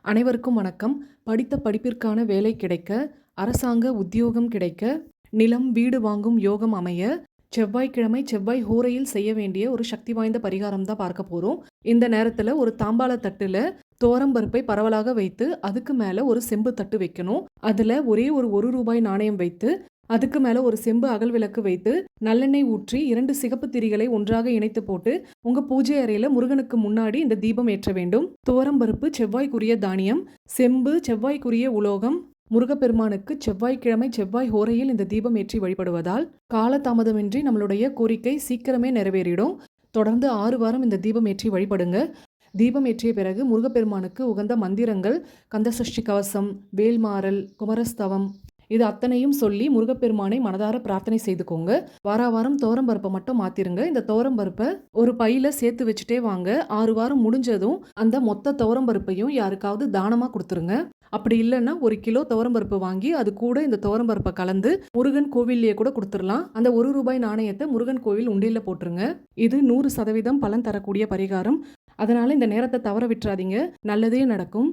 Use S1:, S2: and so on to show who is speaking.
S1: அனைவருக்கும் வணக்கம். படித்த படிப்பிற்கான வேலை கிடைக்க, அரசாங்க உத்தியோகம் கிடைக்க, நிலம், வீடு வாங்கும் யோகம் அமைய, செவ்வாய்க்கிழமை செவ்வாய் ஹோரையில் செய்ய வேண்டிய ஒரு சக்தி வாய்ந்த பரிகாரம் தான் பார்க்க போறோம். இந்த நேரத்துல ஒரு தாம்பாள தட்டுல துவரம்பருப்பை பரவலாக வைத்து, அதுக்கு மேல ஒரு செம்பு தட்டு வைக்கணும். அதுல ஒரே ஒரு ரூபாய் நாணயம் வைத்து, அதுக்கு மேல ஒரு செம்பு அகல் விளக்கு வைத்து, நல்லெண்ணெய் ஊற்றி 2 சிகப்பு திரிகளை ஒன்றாக இணைத்து போட்டு, உங்க பூஜை அறையில முருகனுக்கு முன்னாடி இந்த தீபம் ஏற்ற வேண்டும். துவரம்பருப்பு செவ்வாய்க்குரிய தானியம், செம்பு செவ்வாய்க்குரிய உலோகம். முருகப்பெருமானுக்கு செவ்வாய்க்கிழமை செவ்வாய் ஹோரையில் இந்த தீபம் ஏற்றி வழிபடுவதால் காலதாமதமின்றி நம்மளுடைய கோரிக்கை சீக்கிரமே நிறைவேறிடும். தொடர்ந்து 6 வாரம் இந்த தீபம் ஏற்றி வழிபடுங்க. தீபம் ஏற்றிய பிறகு முருகப்பெருமானுக்கு உகந்த மந்திரங்கள், கந்தசஷ்டி கவசம், வேல்மாறல், குமரஸ்தவம் இது அத்தனையும் சொல்லி முருகப்பெருமானை மனதார பிரார்த்தனை செய்துக்கோங்க. வாரம் துவரம்பருப்பை மட்டும் மாத்திருங்க. இந்த துவரம்பருப்பை ஒரு பையில சேர்த்து வச்சுட்டே வாங்க. 6 வாரம் முடிஞ்சதும் அந்த மொத்த துவரம்பருப்பையும் யாருக்காவது தானமா கொடுத்துருங்க. அப்படி இல்லைன்னா 1 கிலோ துவரம்பருப்பு வாங்கி அது கூட இந்த துவரம்பருப்பை கலந்து முருகன் கோவில்லையே கூட கொடுத்துடலாம். அந்த ரூபாய் நாணயத்தை முருகன் கோவில் உண்டியல்ல போட்டுருங்க. இது 100% பலன் தரக்கூடிய பரிகாரம். அதனால இந்த நேரத்தை தவற விட்டுறாதீங்க. நல்லதே நடக்கும்.